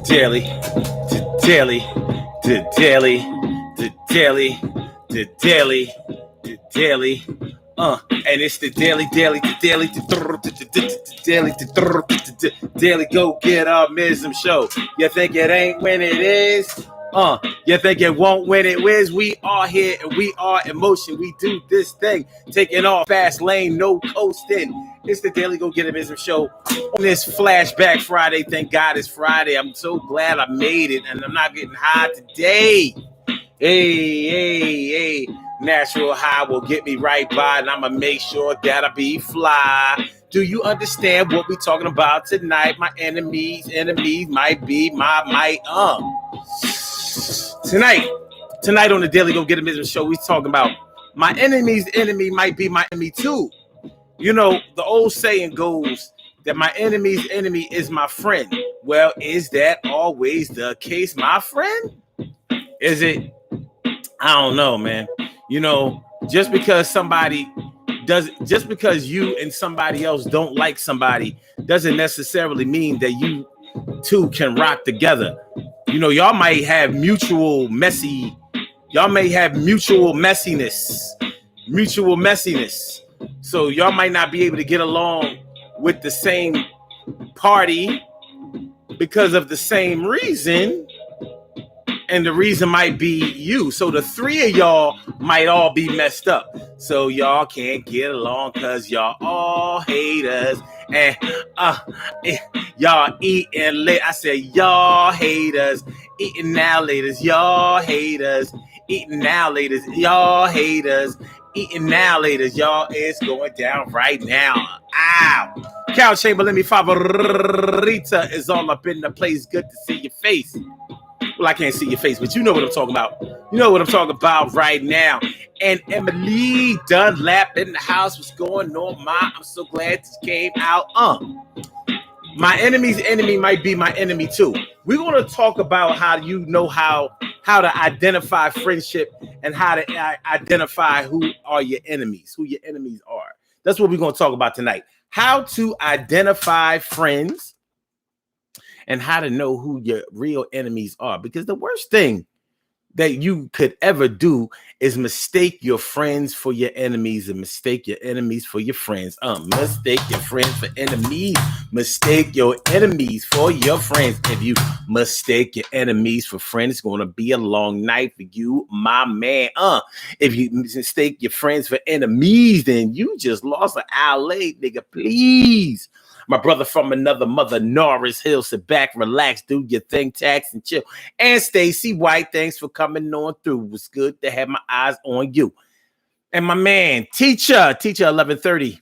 daily, the daily, the daily, the daily, the daily, the daily. And it's the daily, the daily, the daily go get optimism show. You think it ain't when it is? You think it won't when it is? We are here and we are in motion. We do this thing, taking off fast lane, no coasting. It's the Daily Go Get Optimism show on this flashback Friday. Thank God it's Friday. I'm so glad I made it, and I'm not getting high today. Hey. Natural high will get me right by, and I'm going to make sure that I be fly. Do you understand what we talking about tonight? My enemies might be my Tonight on the Daily Go Get Optimism show, we talking about my enemy's enemy might be my enemy too. You know, the old saying goes that my enemy's enemy is my friend. Well, is that always the case, my friend? Is it? I don't know, man. You know, just because you and somebody else don't like somebody doesn't necessarily mean that you two can rock together. You know, y'all may have mutual messiness. So y'all might not be able to get along with the same party because of the same reason. And the reason might be you. So the three of y'all might all be messed up. So y'all can't get along because y'all all haters. And y'all eating late. I said y'all haters. Eating now laters. Y'all haters. Eating now laters. Y'all haters. Eating now laters. Y'all, it's going down right now. Ow. Cal Chamberlain, mi favorita is all up in the place. Good to see your face. Well, I can't see your face, but you know what I'm talking about. You know what I'm talking about right now. And Emily Dunlap in the house. What's going on, Ma? I'm so glad this came out. My enemy's enemy might be my enemy too. We're going to talk about how you know how to identify friendship and how to identify who your enemies are. That's what we're going to talk about tonight. How to identify friends and how to know who your real enemies are. Because the worst thing that you could ever do is mistake your friends for your enemies and mistake your enemies for your friends. Mistake your friends for enemies. Mistake your enemies for your friends. If you mistake your enemies for friends, it's going to be a long night for you, my man. If you mistake your friends for enemies, then you just lost an hour late, nigga. Please. My brother from another mother, Norris Hill, sit back, relax, do your thing, tax and chill. And Stacy White, thanks for coming on through. It was good to have my eyes on you. And my man, teacher 1130,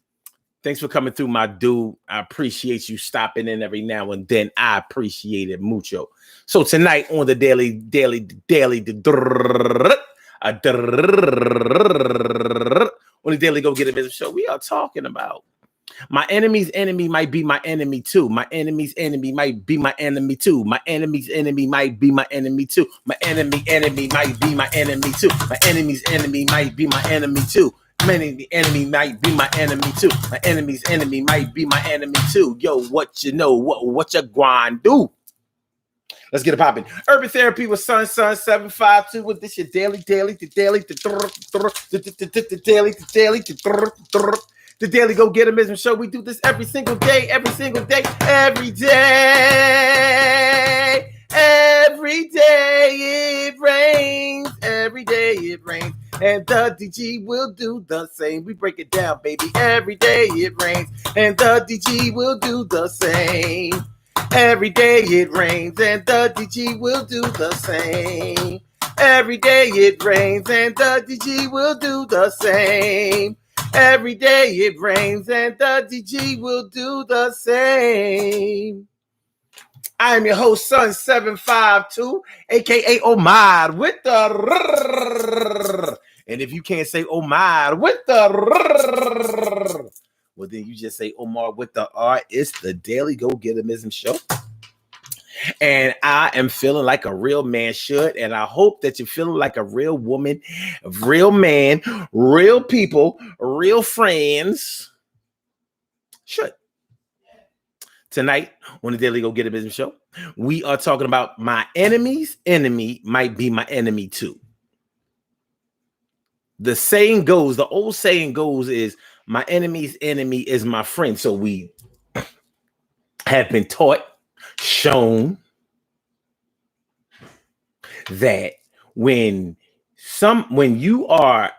thanks for coming through, my dude. I appreciate you stopping in every now and then. I appreciate it mucho. So tonight on the daily, on the Daily Go Get a Business show, we are talking about my enemy's enemy might be my enemy too. My enemy's enemy might be my enemy too. My enemy's enemy might be my enemy too. My enemy might be my enemy too. My enemy's enemy might be my enemy too. My enemy might be my enemy too. My enemy's enemy might be my enemy too. Yo, what you know? What you gwine do? Let's get it popping. Urban Therapy with Sun 752. With this your daily. The Daily Go Get Optimism show. We do this every single day. Every day it rains. Every day it rains. And the DG will do the same. We break it down, baby. Every day it rains. And the DG will do the same. Every day it rains. And the DG will do the same. Every day it rains. And the DG will do the same. Every day it rains and the DG will do the same. I am your host, Sun 752, aka Omar with the and if you can't say Omar with the well, then you just say Omar with the R. It's the Daily Go Get Optimism show. And I am feeling like a real man should. And I hope that you're feeling like a real woman, real man, real people, real friends should. Tonight on the Daily Go Get a Business Show, we are talking about my enemy's enemy might be my enemy too. The saying goes, the old saying goes is my enemy's enemy is my friend. So we have been taught, shown that when you are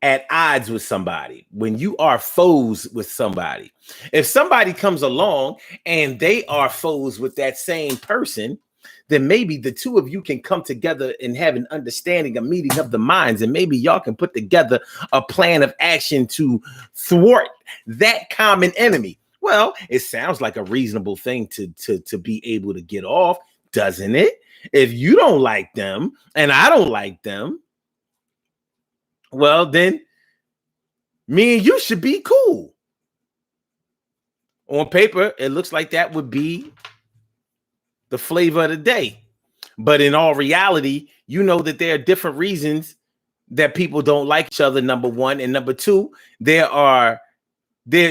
at odds with somebody, when you are foes with somebody, if somebody comes along and they are foes with that same person, then maybe the two of you can come together and have an understanding, a meeting of the minds, and maybe y'all can put together a plan of action to thwart that common enemy. Well, it sounds like a reasonable thing to be able to get off, doesn't it? If you don't like them and I don't like them, well, then me and you should be cool. On paper, it looks like that would be the flavor of the day. But in all reality, you know that there are different reasons that people don't like each other, number one. And number two, there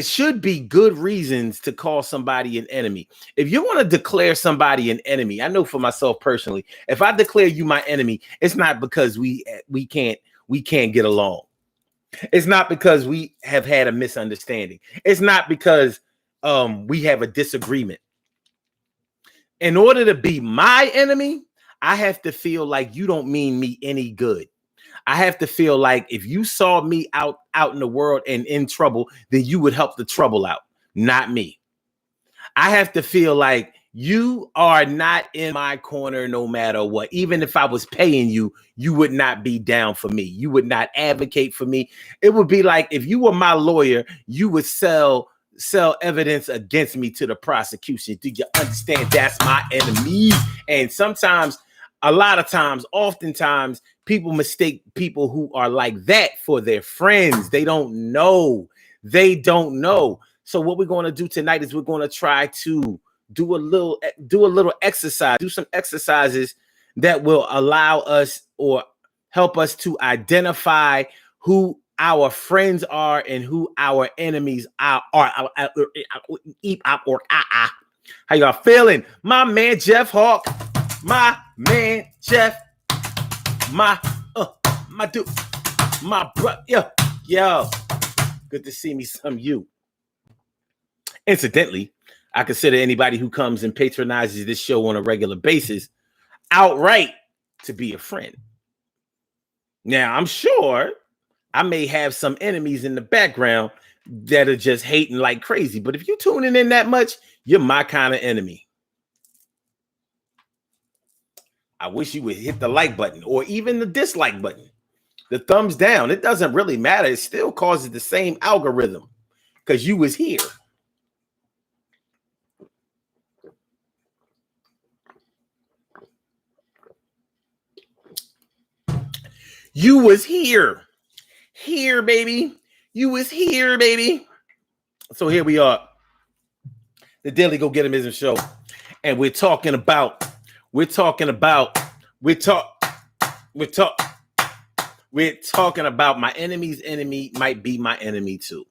should be good reasons to call somebody an enemy. If you want to declare somebody an enemy, I know for myself personally, if I declare you my enemy, it's not because we can't get along. It's not because we have had a misunderstanding. It's not because we have a disagreement. In order to be my enemy, I have to feel like you don't mean me any good. I have to feel like if you saw me out in the world and in trouble, then you would help the trouble out, not me. I have to feel like you are not in my corner no matter what. Even if I was paying you, you would not be down for me. You would not advocate for me. It would be like if you were my lawyer, you would sell evidence against me to the prosecution. Do you understand? That's my enemy. And sometimes, a lot of times, oftentimes, people mistake people who are like that for their friends. They don't know. So what we're going to do tonight is we're going to try to do a little exercise, do some exercises that will allow us or help us to identify who our friends are and who our enemies are. How y'all feeling? My man Jeff Hawk, my man Jeff, my dude, my bro, yo, good to see me some you. Incidentally, I consider anybody who comes and patronizes this show on a regular basis outright to be a friend. Now, I'm sure I may have some enemies in the background that are just hating like crazy, but if you're tuning in that much, you're my kind of enemy. I wish you would hit the like button or even the dislike button, the thumbs down. It doesn't really matter. It still causes the same algorithm because you was here. You was here, baby. You was here, baby. So here we are, the Daily Go Get a Business Show, and we're talking about my enemy's enemy might be my enemy too.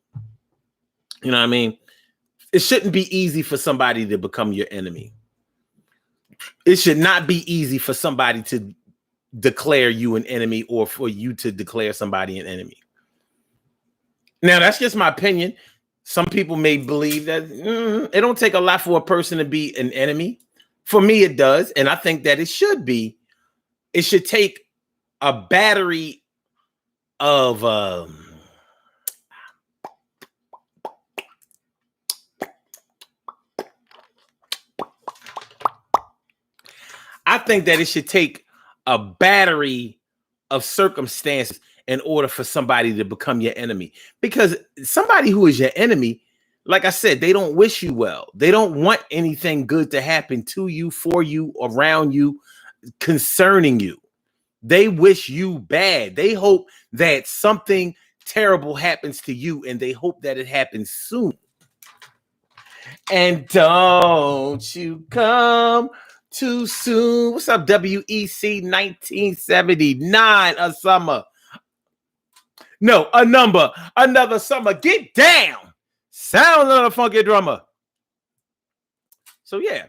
You know what I mean? It shouldn't be easy for somebody to become your enemy. It should not be easy for somebody to declare you an enemy or for you to declare somebody an enemy. Now, that's just my opinion. Some people may believe that it don't take a lot for a person to be an enemy. For me, it does. And I think that it should be. It should take a battery of I think that it should take a battery of circumstances in order for somebody to become your enemy. Because somebody who is your enemy, like I said, they don't wish you well. They don't want anything good to happen to you, for you, around you, concerning you. They wish you bad. They hope that something terrible happens to you, and they hope that it happens soon. And don't you come too soon. What's up, WEC 1979? A summer. No, a number. Another summer. Get down. Sound of the funky drummer. So yeah,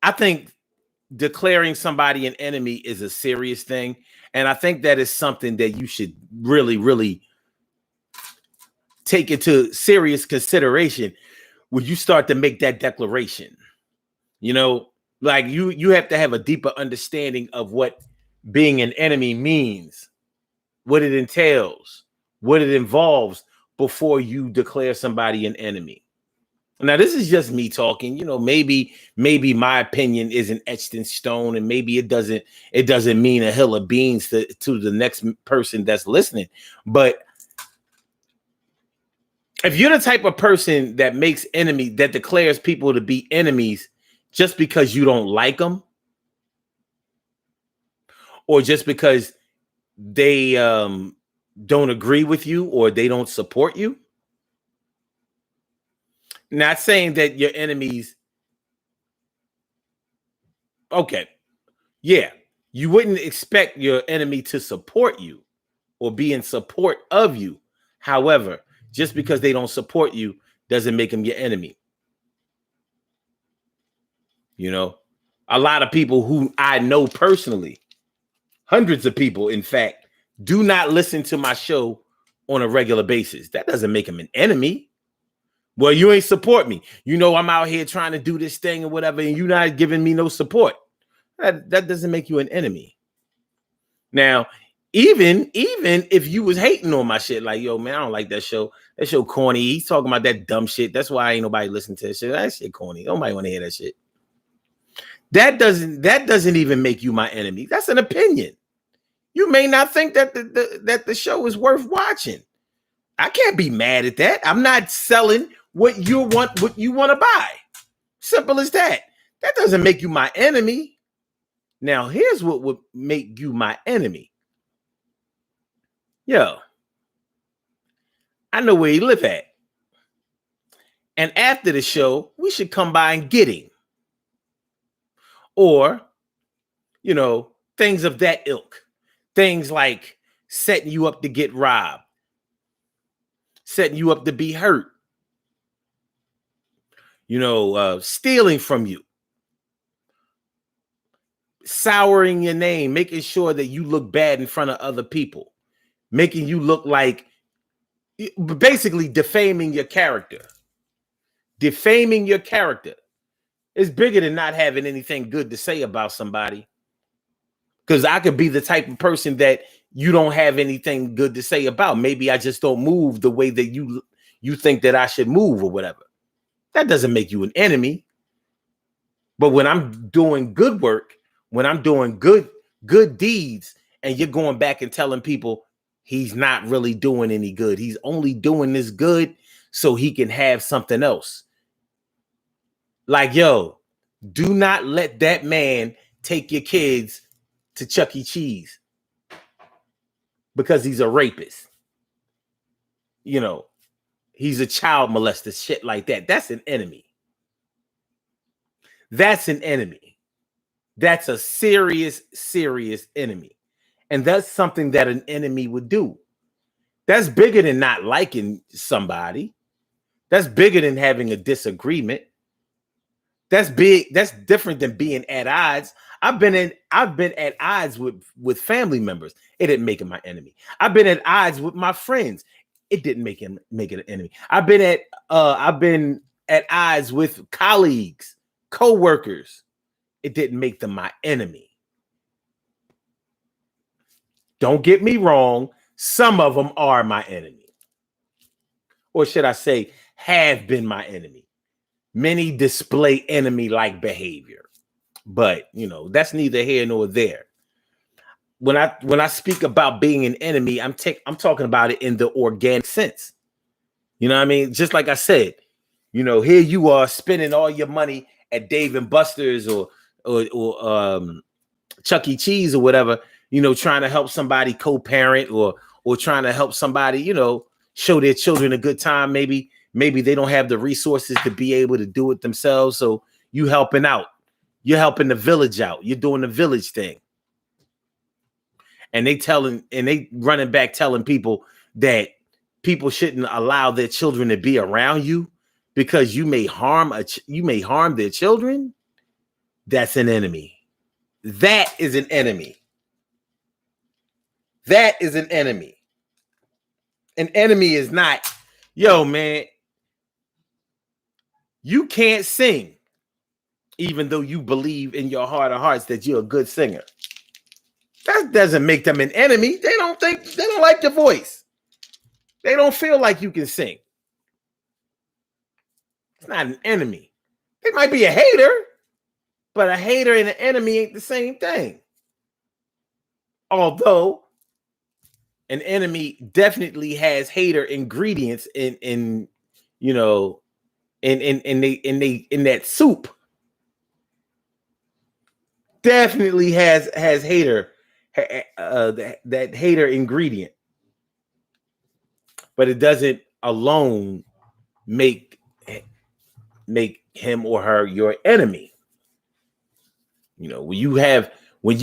I think declaring somebody an enemy is a serious thing. And I think that is something that you should really, really take into serious consideration when you start to make that declaration. Like you have to have a deeper understanding of what being an enemy means, what it entails, what it involves before you declare somebody an enemy. Now, this is just me talking. Maybe my opinion isn't etched in stone, and maybe it doesn't mean a hill of beans to the next person that's listening. But if you're the type of person that that declares people to be enemies just because you don't like them, or just because they don't agree with you or they don't support you, not saying that your enemies, okay, yeah, you wouldn't expect your enemy to support you or be in support of you. However, just because they don't support you doesn't make them your enemy. A lot of people who I know personally, hundreds of people, in fact, do not listen to my show on a regular basis. That doesn't make them an enemy. Well, you ain't support me. I'm out here trying to do this thing or whatever, and you're not giving me no support. That doesn't make you an enemy. Now, even if you was hating on my shit, like, yo, man, I don't like that show. That show corny. He's talking about that dumb shit. That's why ain't nobody listen to that shit. That shit corny. Nobody want to hear that shit. That doesn't even make you my enemy. That's an opinion. You may not think that the show is worth watching. I can't be mad at that. I'm not selling what you want to buy. Simple as that. That doesn't make you my enemy. Now, here's what would make you my enemy. Yo, I know where you live at. And after the show, we should come by and get him. Or, things of that ilk. Things like setting you up to get robbed, setting you up to be hurt, stealing from you, souring your name, making sure that you look bad in front of other people, making you look like, basically defaming your character. Defaming your character is bigger than not having anything good to say about somebody. Because I could be the type of person that you don't have anything good to say about. Maybe I just don't move the way that you think that I should move or whatever. That doesn't make you an enemy. But when I'm doing good work, when I'm doing good deeds, and you're going back and telling people he's not really doing any good, he's only doing this good so he can have something else. Like, yo, do not let that man take your kids to Chuck E. Cheese because he's a rapist. He's a child molester, shit like that. That's an enemy. That's an enemy. That's a serious, serious enemy. And that's something that an enemy would do. That's bigger than not liking somebody. That's bigger than having a disagreement. That's big. That's different than being at odds. I've been at odds with family members. It didn't make him my enemy. I've been at odds with my friends. It didn't make it an enemy. I've been at odds with colleagues, co-workers. It didn't make them my enemy. Don't get me wrong. Some of them are my enemy. Or should I say, have been my enemy. Many display enemy-like behavior. But, that's neither here nor there. When I speak about being an enemy, I'm talking about it in the organic sense. You know what I mean? Just like I said, here you are spending all your money at Dave and Buster's or Chuck E. Cheese or whatever, trying to help somebody co-parent or trying to help somebody, show their children a good time. Maybe they don't have the resources to be able to do it themselves. So you helping out. You're helping the village out. You're doing the village thing. And they running back telling people that people shouldn't allow their children to be around you. because you may harm their children, that's an enemy. That is an enemy. That is an enemy. An enemy is not, yo, man, you can't sing, even though you believe in your heart of hearts that you're a good singer. That doesn't make them an enemy. They don't like your voice. They don't feel like you can sing. It's not an enemy. They might be a hater, but a hater and an enemy ain't the same thing. Although an enemy definitely has hater ingredients in that soup. Definitely has hater that hater ingredient, but it doesn't alone make him or her your enemy. When you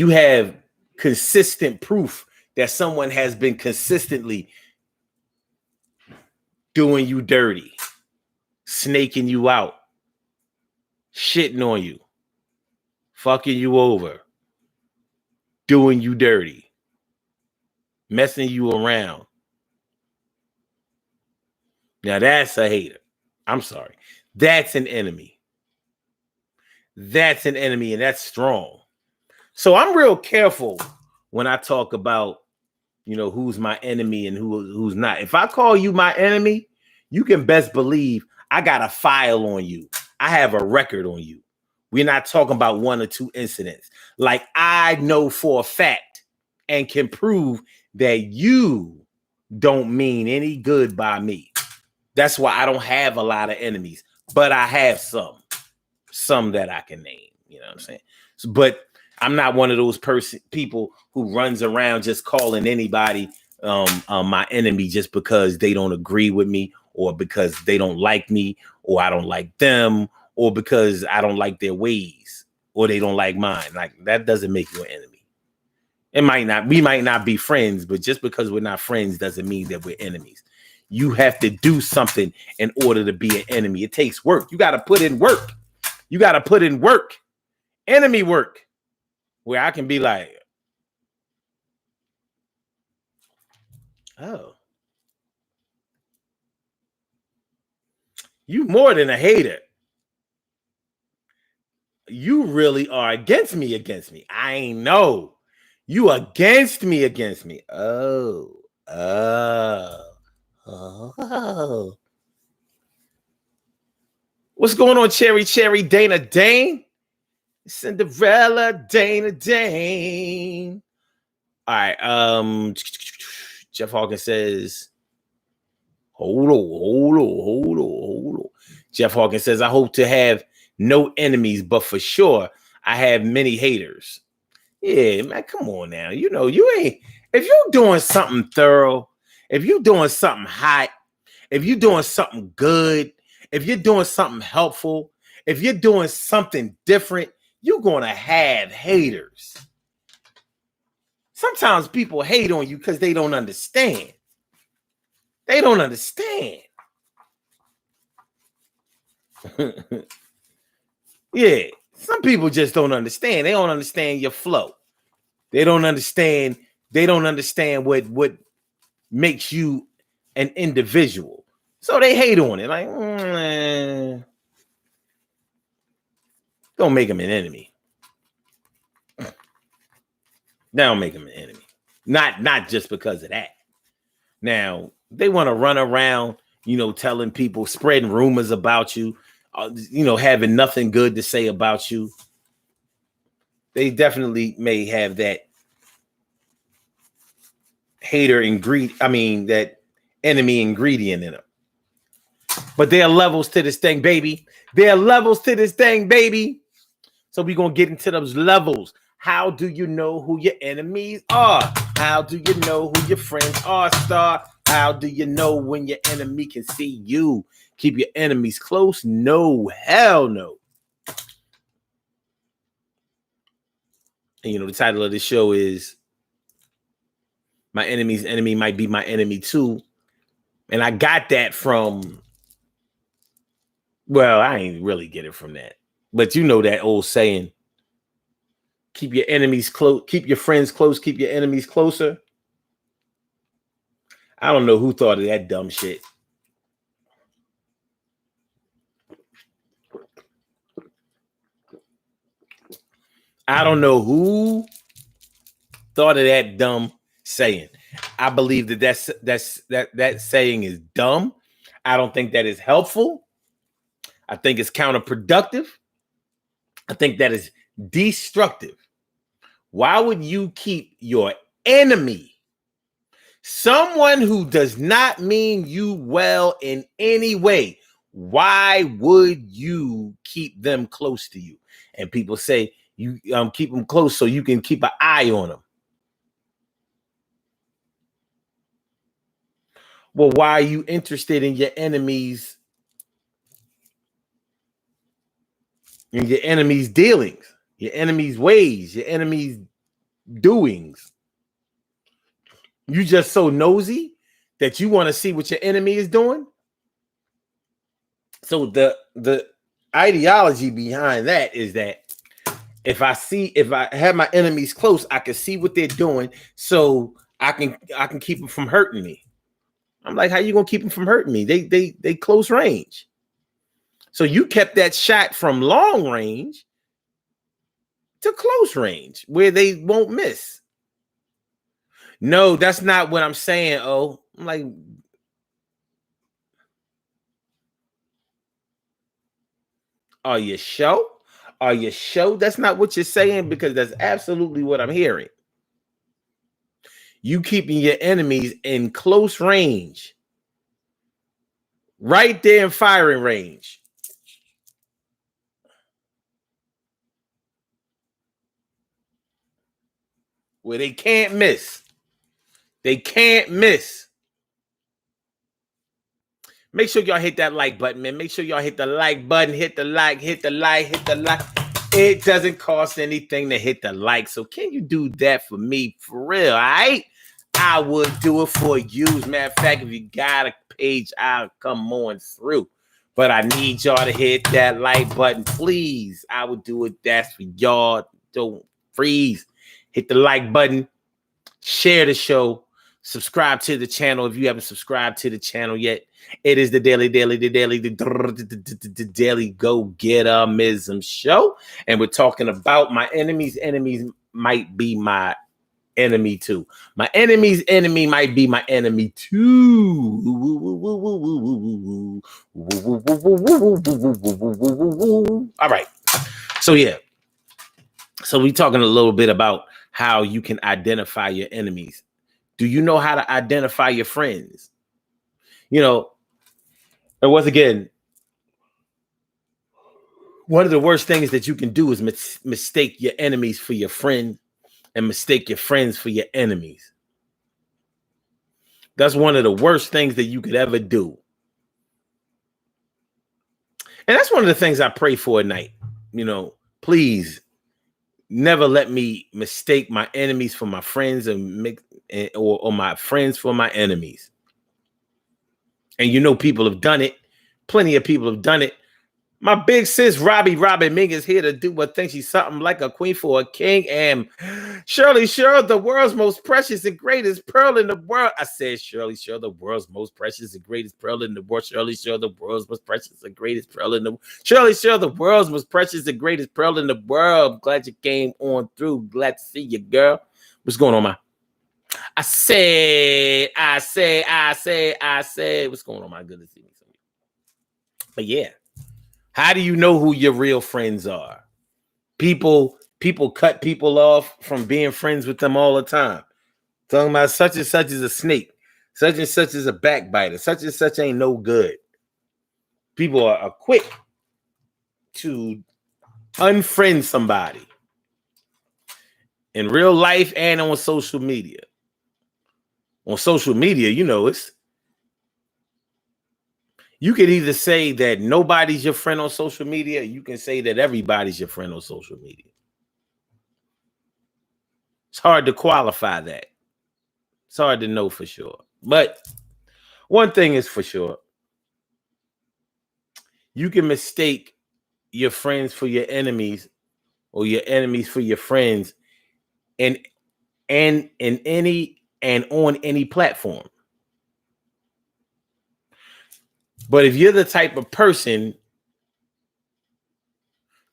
have consistent proof that someone has been consistently doing you dirty, snaking you out, shitting on you, fucking you over, doing you dirty, messing you around. Now that's a hater. I'm sorry. That's an enemy. That's an enemy, and that's strong. So I'm real careful when I talk about, who's my enemy and who's not. If I call you my enemy, you can best believe I got a file on you. I have a record on you. We're not talking about one or two incidents. Like, I know for a fact and can prove that you don't mean any good by me. That's why I don't have a lot of enemies, but I have some that I can name. You know what I'm saying? But I'm not one of those people who runs around just calling anybody my enemy just because they don't agree with me, or because they don't like me, or I don't like them, or because I don't like their ways, or they don't like mine. Like, that doesn't make you an enemy. We might not be friends, but just because we're not friends doesn't mean that we're enemies. You have to do something in order to be an enemy. It takes work. You got to put in work. Enemy work, where I can be like, oh, you more than a hater. You really are against me. I ain't know. You against me. Oh. What's going on, Cherry, Dana Dane? Cinderella, Dana Dane. All right. Jeff Hawkins says, hold on. Jeff Hawkins says, I hope to have no enemies, but for sure I have many haters. Yeah, man, come on now. You ain't, if you're doing something thorough, if you're doing something hot, if you're doing something good, if you're doing something helpful, if you're doing something different, you're going to have haters. Sometimes people hate on you because they don't understand. Yeah, some people just don't understand. They don't understand your flow. They don't understand what makes you an individual. So they hate on it. Like, don't make them an enemy. Don't make them an enemy. Not just because of that. Now, they want to run around, telling people, spreading rumors about you, having nothing good to say about you. They definitely may have that that enemy ingredient in them. But there are levels to this thing, baby. So we're going to get into those levels. How do you know who your enemies are? How do you know who your friends are, Star? How do you know when your enemy can see you? Keep your enemies close? No, hell no. And the title of the show is My Enemy's Enemy Might Be My Enemy Too. And I got that from Well, I ain't really get it from that. But you know that old saying, keep your enemies close, keep your friends close, keep your enemies closer. I don't know who thought of that dumb shit. I don't know who thought of that dumb saying. I believe that saying is dumb. I don't think that is helpful. I think it's counterproductive. I think that is destructive. Why would you keep your enemy, someone who does not mean you well in any way, why would you keep them close to you? And people say you keep them close so you can keep an eye on them. Well, why are you interested in your enemies, in your enemies' dealings, your enemies' ways, your enemies' doings? You just so nosy that you want to see what your enemy is doing? So the ideology behind that is that if I have my enemies close, I can see what they're doing, so I can keep them from hurting me. I'm like, how you gonna keep them from hurting me? They close range. So you kept that shot from long range to close range where they won't miss. No, that's not what I'm saying. Oh, I'm like, are you sure? Are you sure that's not what you're saying? Because that's absolutely what I'm hearing. You keeping your enemies in close range, right there in firing range, where they can't miss. They can't miss. Make sure y'all hit that like button, man. Make sure y'all hit the like button. Hit the like, hit the like, hit the like. It doesn't cost anything to hit the like. So can you do that for me? For real, all right? I would do it for you. As a matter of fact, if you got a page, I'll come on through. But I need y'all to hit that like button, please. I would do it. That's for y'all. Don't freeze. Hit the like button. Share the show. Subscribe to the channel if you haven't subscribed to the channel yet. It is the daily go getter show, and we're talking about my enemies. Enemies might be my enemy too. My enemy's enemy might be my enemy too. All right. So yeah. So we're talking a little bit about how you can identify your enemies. Do you know how to identify your friends? You know, and once again, one of the worst things that you can do is mistake your enemies for your friend and mistake your friends for your enemies. That's one of the worst things that you could ever do. And that's one of the things I pray for at night. You know, please never let me mistake my enemies for my friends or my friends for my enemies. And you know, people have done it. Plenty of people have done it. My big sis, Robin Ming, is here to do what thinks she's something like a queen for a king. And Shirley, the world's most precious and greatest pearl in the world. I said, Shirley, the world's most precious and greatest pearl in the world. Shirley, the world's most precious and greatest pearl in the world. Shirley, the world's most precious and greatest pearl in the world. Glad you came on through. Glad to see you, girl. What's going on, man? I said, what's going on, my good to see you. But yeah. How do you know who your real friends are? People cut people off from being friends with them all the time. Talking about such and such is a snake. Such and such is a backbiter. Such and such ain't no good. People are quick to unfriend somebody in real life and on social media. On social media, you know, you could either say that nobody's your friend on social media. You can say that everybody's your friend on social media. It's hard to qualify that. It's hard to know for sure. But one thing is for sure. You can mistake your friends for your enemies or your enemies for your friends and in any and on any platform. But if you're the type of person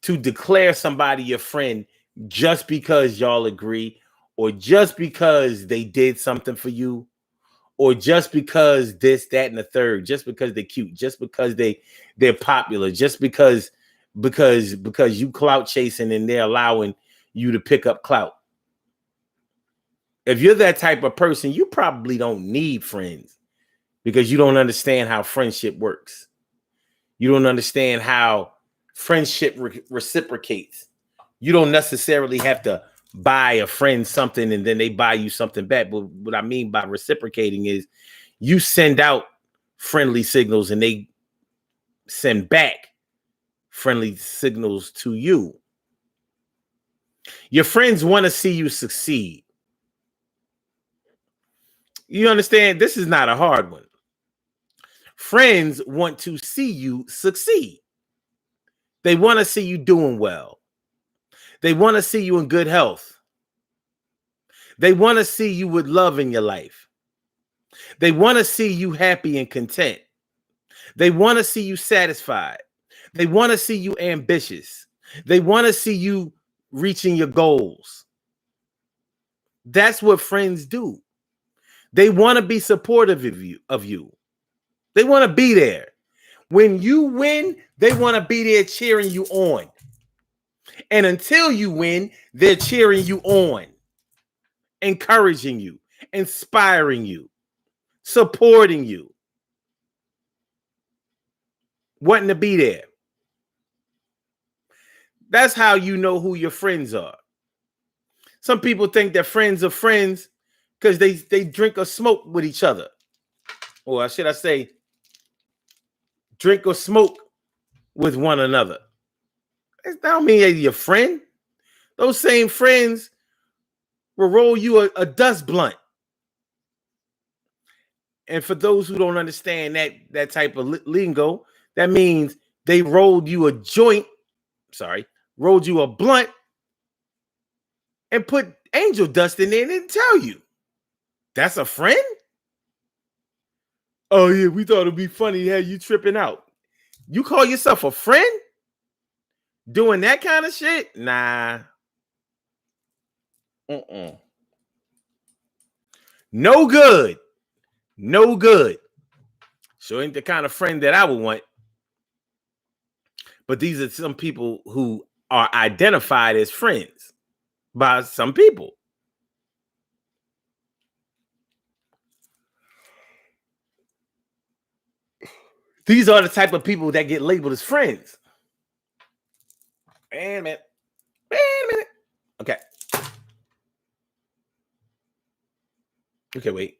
to declare somebody your friend just because y'all agree, or just because they did something for you, or just because this, that, and the third, just because they're cute, just because they're popular, just because you clout chasing and they're allowing you to pick up clout. If you're that type of person, you probably don't need friends because you don't understand how friendship works. You don't understand how friendship reciprocates. You don't necessarily have to buy a friend something and then they buy you something back. But what I mean by reciprocating is you send out friendly signals and they send back friendly signals to you. Your friends want to see you succeed. You understand? This is not a hard one. Friends want to see you succeed. They want to see you doing well. They want to see you in good health. They want to see you with love in your life. They want to see you happy and content. They want to see you satisfied. They want to see you ambitious. They want to see you reaching your goals. That's what friends do. They want to be supportive of you. They want to be there. When you win, they want to be there cheering you on. And until you win, they're cheering you on, encouraging you, inspiring you, supporting you, wanting to be there. That's how you know who your friends are. Some people think that friends are friends because they drink or smoke with each other. Or should I say, drink or smoke with one another. That don't mean you're your friend. Those same friends will roll you a dust blunt. And for those who don't understand that type of lingo, that means they rolled you a joint, rolled you a blunt and put angel dust in there and didn't tell you. That's a friend? Oh, yeah, we thought it'd be funny to have you tripping out. You call yourself a friend? Doing that kind of shit? Nah. No good. No good. So ain't the kind of friend that I would want. But these are some people who are identified as friends by some people. These are the type of people that get labeled as friends. Wait a minute. Okay. Okay, wait.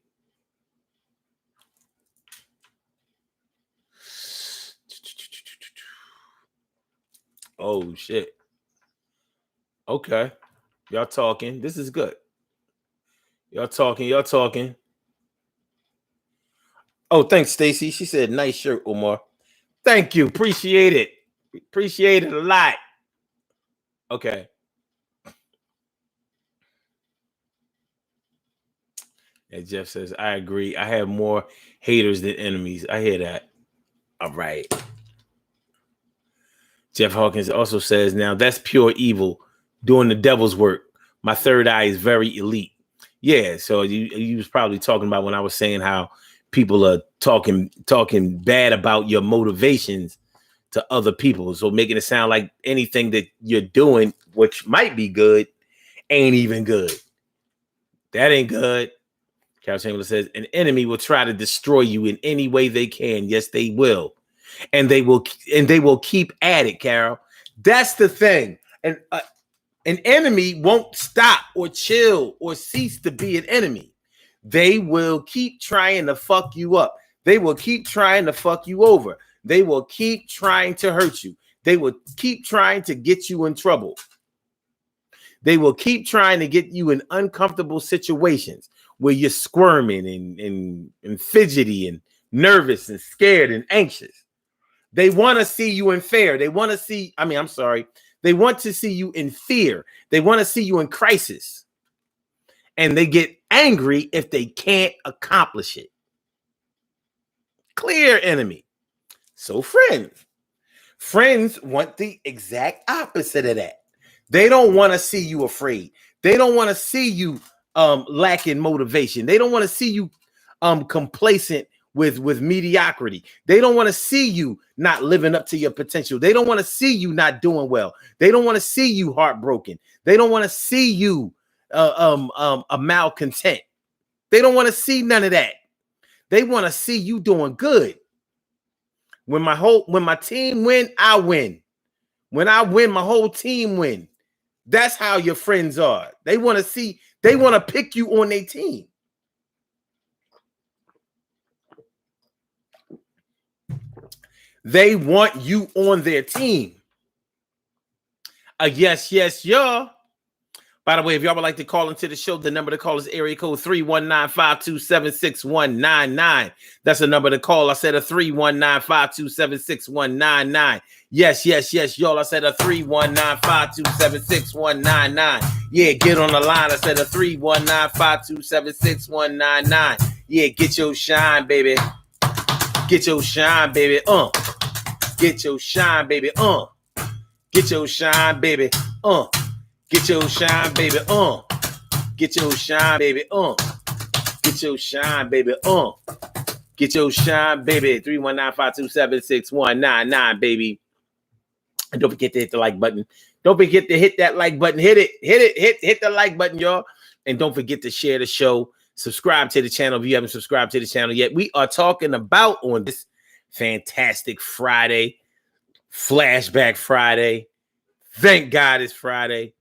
Oh, shit. Okay. Y'all talking. This is good. Y'all talking. Oh, thanks, Stacy. She said, nice shirt, Omar. Thank you. Appreciate it. Appreciate it a lot. Okay. And Jeff says, I agree. I have more haters than enemies. I hear that. All right. Jeff Hawkins also says, now that's pure evil, doing the devil's work. My third eye is very elite. Yeah, so you was probably talking about when I was saying how people are talking bad about your motivations to other people. So making it sound like anything that you're doing, which might be good, ain't even good. That ain't good. Carol Chamberlain says, an enemy will try to destroy you in any way they can. Yes, they will. And they will keep at it, Carol. That's the thing. And an enemy won't stop or chill or cease to be an enemy. They will keep trying to fuck you up. They will keep trying to fuck you over. They will keep trying to hurt you. They will keep trying to get you in trouble. They will keep trying to get you in uncomfortable situations where you're squirming and fidgety and nervous and scared and anxious. They want to see you in fear. They want to see, I'm sorry. They want to see you in fear. They want to see you in crisis. And they get angry if they can't accomplish it. Clear enemy. So friends want the exact opposite of that. They don't want to see you afraid. They don't want to see you lacking motivation. They don't want to see you complacent with mediocrity. They don't want to see you not living up to your potential. They don't want to see you not doing well. They don't want to see you heartbroken. They don't want to see you a malcontent. They don't want to see none of that. They want to see you doing good. When my team win, I win. When I win, my whole team win. That's how your friends are. They want to pick you on their team. They want you on their team. Yes, y'all. By the way, if y'all would like to call into the show, the number to call is area code 319-527-6199. That's the number to call. I said a 319-527-6199. Yes, y'all. I said a 319-527-6199. Yeah, get on the line. I said a 319-527-6199. Yeah, get your shine, baby. Get your shine, baby. Get your shine, baby. Get your shine, baby. Get your shine, baby. Get your shine, baby. Get your shine, baby. Get your shine, baby. 319-527-6199, baby. And don't forget to hit the like button. Don't forget to hit that like button. Hit the like button, y'all. And don't forget to share the show. Subscribe to the channel if you haven't subscribed to the channel yet. We are talking about on this fantastic Friday, Flashback Friday. Thank God it's Friday.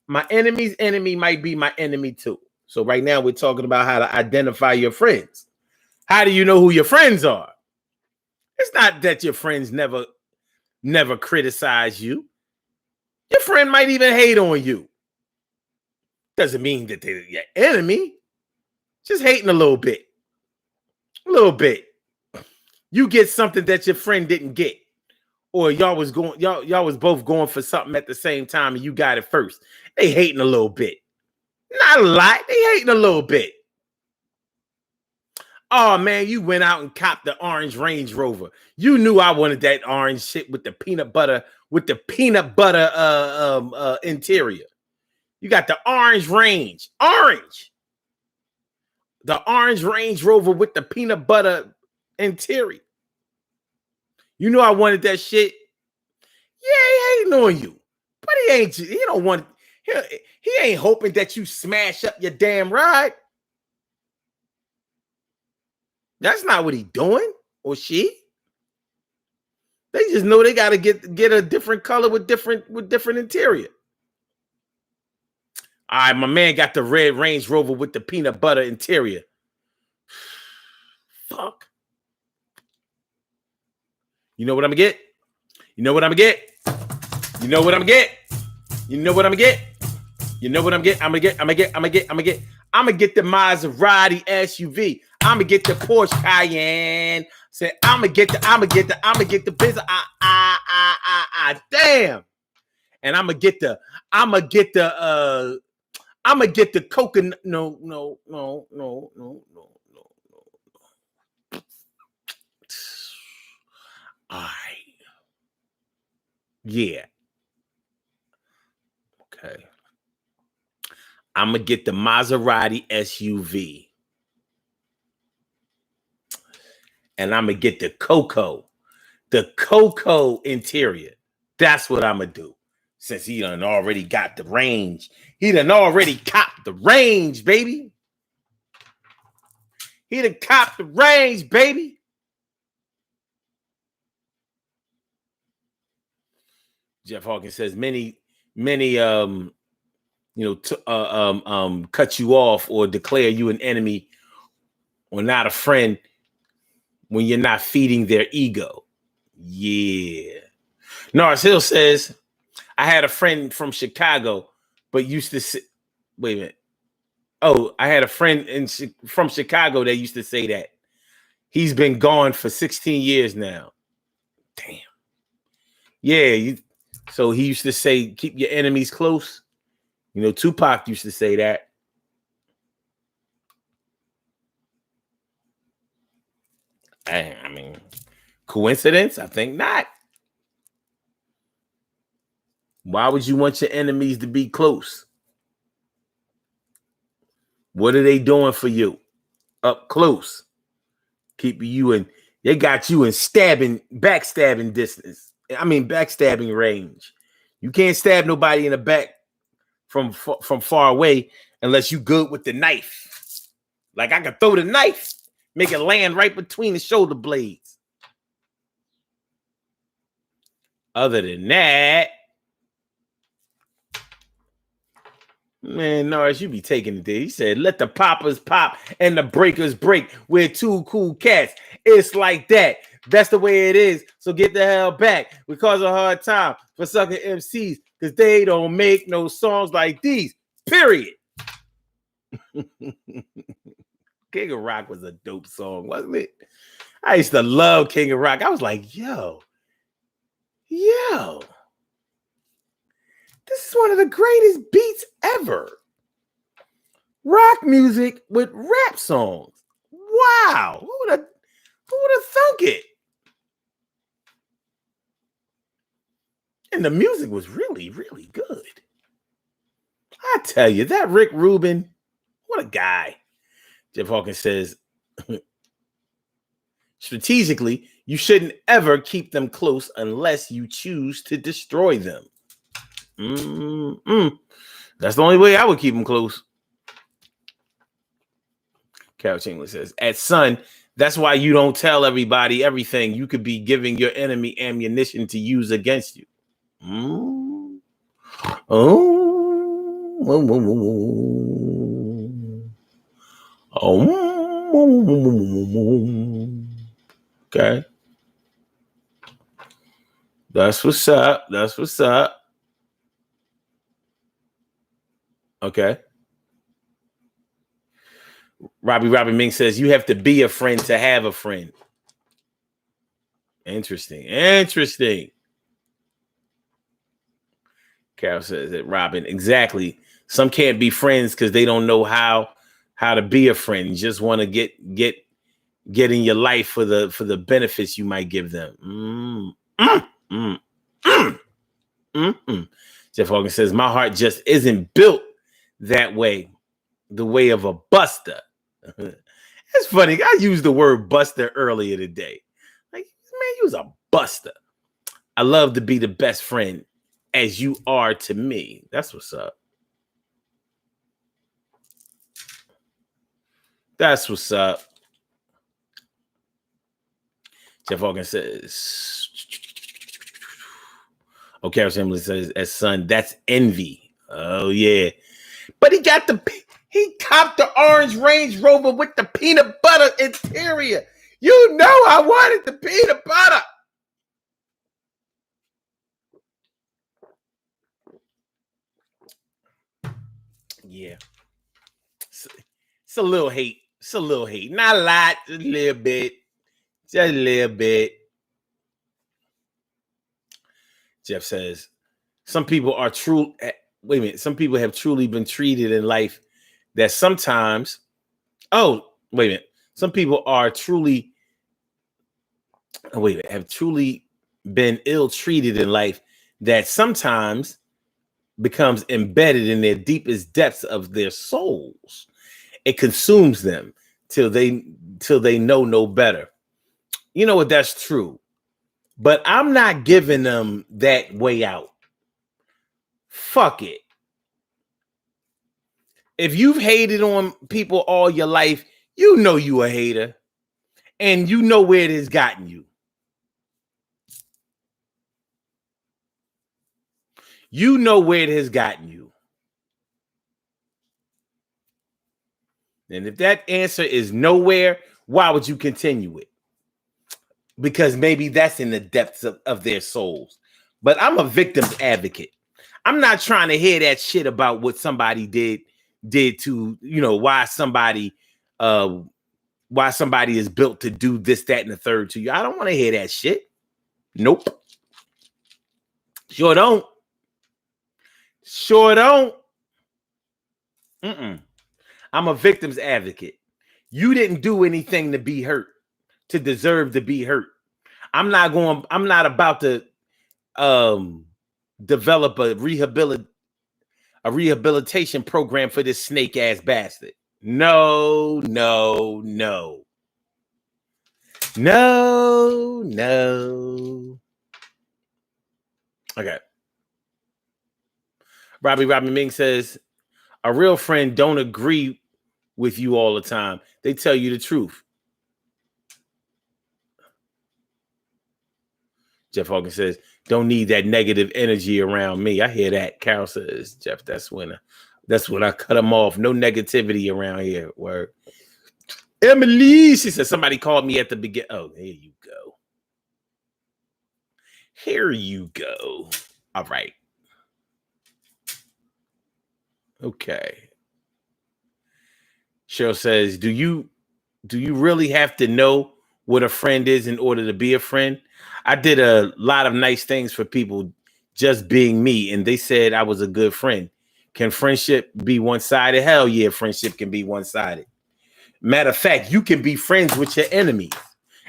My enemy's enemy might be my enemy too. So right now we're talking about how to identify your friends. How do you know who your friends are? It's not that your friends never criticize you. Your friend might even hate on you. Doesn't mean that they're your enemy. Just hating a little bit. A little bit. You get something that your friend didn't get. Or y'all was both going for something at the same time and you got it first. They hating a little bit. Not a lot. They hating a little bit. Oh man, you went out and copped the orange Range Rover. You knew I wanted that orange shit with the peanut butter interior. You got the orange Range. Orange. The orange Range Rover with the peanut butter interior. You know I wanted that shit. Yeah, he hating on you. But he ain't hoping that you smash up your damn ride. That's not what he doing or she. They just know they gotta get a different color with different interior. All right, my man got the red Range Rover with the peanut butter interior. Fuck. You know what I'm gonna get? You know what I'm gonna get? You know what I'm gonna get? You know what I'm gonna get? You know what I'm gonna get? I'm gonna get the Maserati SUV. I'm gonna get the Porsche Cayenne. Say I'm gonna get the Benz. Damn. And I'm gonna get the coconut. No. All right. Yeah. Okay. I'm going to get the Maserati SUV. And I'm going to get the Cocoa interior. That's what I'm going to do. Since he done already got the range. He done already copped the range, baby. He done copped the range, baby. Jeff Hawkins says many cut you off or declare you an enemy or not a friend when you're not feeding their ego. Yeah. Norris Hill says, I had a friend from Chicago, but used to say, wait a minute. Oh, I had a friend from Chicago that used to say that. He's been gone for 16 years now. Damn. Yeah. So he used to say, keep your enemies close. You know, Tupac used to say that. I mean, coincidence? I think not. Why would you want your enemies to be close? What are they doing for you? Up close. Keeping you in, they got you in backstabbing distance. I mean, backstabbing range. You can't stab nobody in the back from far away unless you good with the knife. Like I can throw the knife, make it land right between the shoulder blades. Other than that, man, Norris, you be taking it there. He said, let the poppers pop and the breakers break. We're two cool cats. It's like that. That's the way it is. So get the hell back. We cause a hard time for sucker MCs because they don't make no songs like these. Period. King of Rock was a dope song, wasn't it? I used to love King of Rock. I was like, yo. This is one of the greatest beats ever. Rock music with rap songs. Wow. Who would have thunk it? And the music was really, really good. I tell you, that Rick Rubin, what a guy. Jeff Hawkins says, strategically, you shouldn't ever keep them close unless you choose to destroy them. That's the only way I would keep them close. Couch English says, at Sun, that's why you don't tell everybody everything. You could be giving your enemy ammunition to use against you. Okay. That's what's up. Okay. Robbie Ming says, you have to be a friend to have a friend. Interesting. Carol says that Robin, exactly. Some can't be friends because they don't know how to be a friend. You just want to get in your life for the benefits you might give them. Jeff Hogan says, my heart just isn't built that way, the way of a buster. It's funny. I used the word buster earlier today. Like, man, you was a buster. I love to be the best friend as you are to me. That's what's up. Jeff Hawkins says, okay, Assembly says, as Son, that's envy. Oh, yeah. But he copped the orange Range Rover with the peanut butter interior. You know I wanted the peanut butter. Yeah. It's a little hate. Not a lot, just a little bit. Jeff says, some people have truly been treated in life that sometimes, have truly been ill-treated in life that sometimes becomes embedded in their deepest depths of their souls. It consumes them till they know no better. You know what? That's true. But I'm not giving them that way out. Fuck it. If you've hated on people all your life, you know you a hater. And you know where it has gotten you. You know where it has gotten you. And if that answer is nowhere, why would you continue it? Because maybe that's in the depths of their souls. But I'm a victim's advocate. I'm not trying to hear that shit about what somebody did to, why somebody is built to do this, that, and the third to you. I don't want to hear that shit. Nope. Sure don't. Sure don't. I'm a victim's advocate. You didn't do anything to be hurt, to deserve to be hurt. I'm not about to develop a rehabilitation program for this snake ass bastard. No. Okay. Robbie Ming says, a real friend don't agree with you all the time. They tell you the truth. Jeff Hawkins says, don't need that negative energy around me. I hear that. Carol says, Jeff, that's when I cut them off. No negativity around here. Word. Emily, she said, somebody called me at the beginning. Oh, here you go. Here you go. All right. Okay. Cheryl says, do you really have to know what a friend is in order to be a friend? I did a lot of nice things for people just being me, and they said I was a good friend. Can friendship be one-sided? Hell yeah, friendship can be one-sided. Matter of fact, you can be friends with your enemies,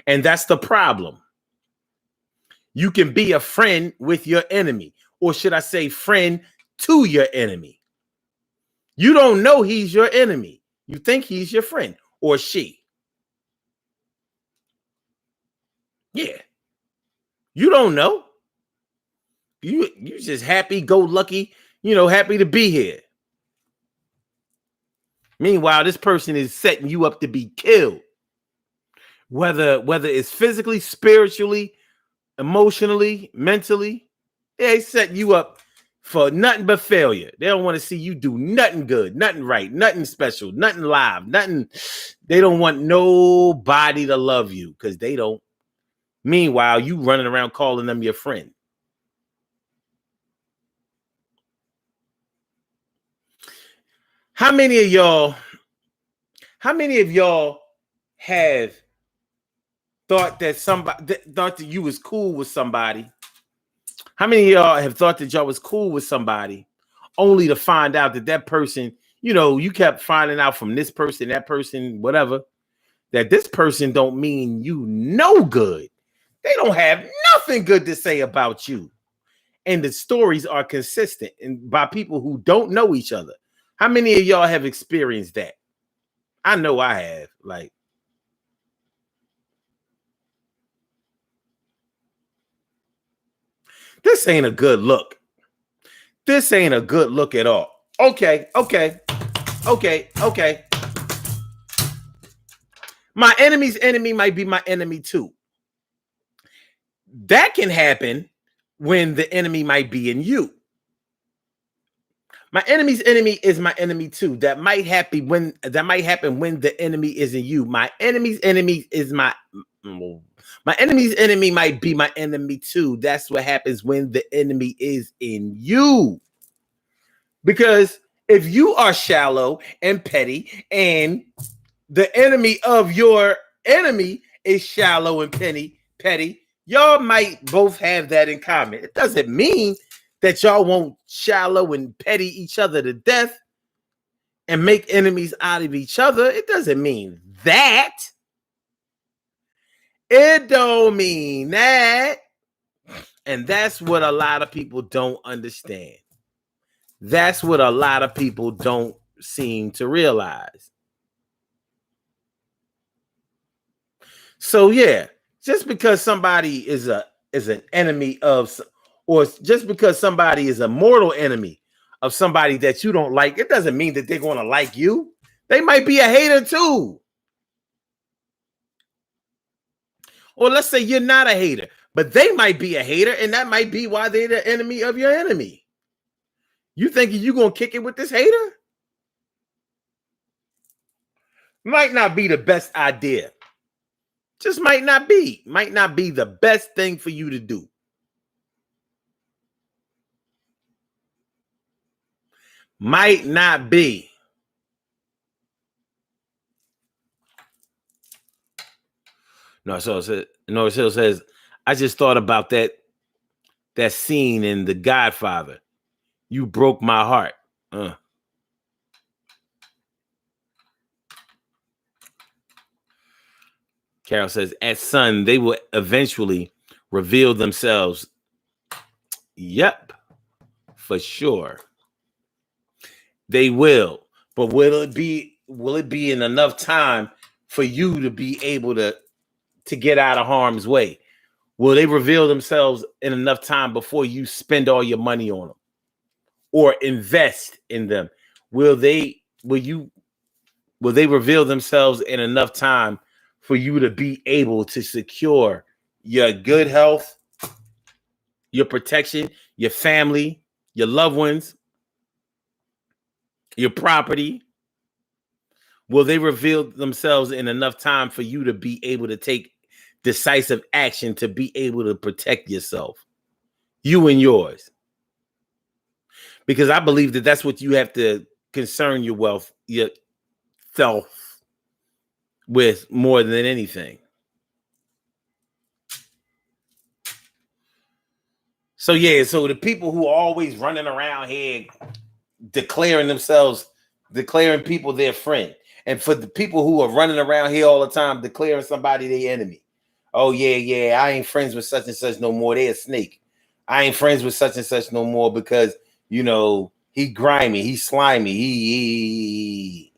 and that's the problem. You can be a friend with your enemy, or should I say friend to your enemy. You don't know he's your enemy. You think he's your friend or she. Yeah. You don't know. You just happy go lucky, happy to be here. Meanwhile, this person is setting you up to be killed. Whether it's physically, spiritually, emotionally, mentally, they set you up for nothing but failure. They don't want to see you do nothing good, nothing right, nothing special, nothing live, nothing. They don't want nobody to love you because they don't. Meanwhile, you running around calling them your friend. How many of y'all have thought that you was cool with somebody? How many of y'all have thought that y'all was cool with somebody only to find out that person, you kept finding out from this person, that person, whatever, that this person don't mean you no good. They don't have nothing good to say about you. And the stories are consistent and by people who don't know each other. How many of y'all have experienced that? I know I have. Like, this ain't a good look. This ain't a good look at all. Okay. My enemy's enemy might be my enemy too. That can happen when the enemy might be in you. My enemy's enemy is my enemy too. That might happen when the enemy is in you. My enemy's enemy might be my enemy too. That's what happens when the enemy is in you. Because if you are shallow and petty and the enemy of your enemy is shallow and petty, y'all might both have that in common. It doesn't mean that y'all won't shallow and petty each other to death and make enemies out of each other. It doesn't mean that. It don't mean that. And that's what a lot of people don't understand. That's what a lot of people don't seem to realize. So yeah, just because somebody is an enemy of, or just because somebody is a mortal enemy of somebody that you don't like, it doesn't mean that they're going to like you. They might be a hater too. Or let's say you're not a hater, but they might be a hater, and that might be why they're the enemy of your enemy. You thinking you're going to kick it with this hater? Might not be the best idea. Just might not be the best thing for you to do. Might not be. No, so it says, I just thought about that scene in The Godfather. You broke my heart. Carol says, as son, they will eventually reveal themselves. Yep, for sure. They will. But will it be in enough time for you to be able to get out of harm's way? Will they reveal themselves in enough time before you spend all your money on them or invest in them? Will they reveal themselves in enough time for you to be able to secure your good health, your protection, your family, your loved ones, your property? Will they reveal themselves in enough time for you to be able to take decisive action to be able to protect yourself, you and yours? Because I believe that that's what you have to concern yourself with more than anything. So yeah, so the people who are always running around here declaring people their friend, and for the people who are running around here all the time declaring somebody their enemy. Oh yeah, I ain't friends with such and such no more. They a snake. I ain't friends with such and such no more because he grimy, he slimy, he.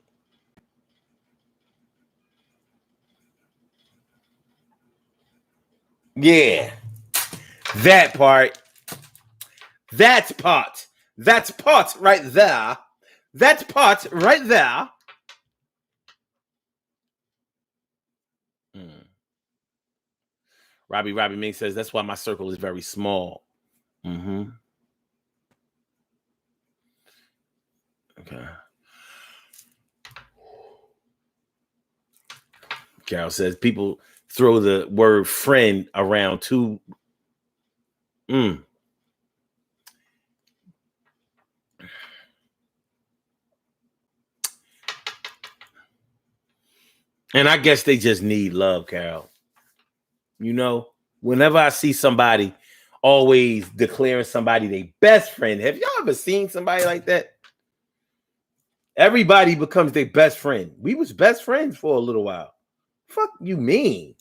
Yeah, that part. That's part. That's part right there. That's part right there. Robbie Ming says that's why my circle is very small. Mm-hmm. Okay. Carol says people throw the word friend around too. And I guess they just need love, Carol. Whenever I see somebody always declaring somebody their best friend, have y'all ever seen somebody like that? Everybody becomes their best friend. We was best friends for a little while. Fuck you mean?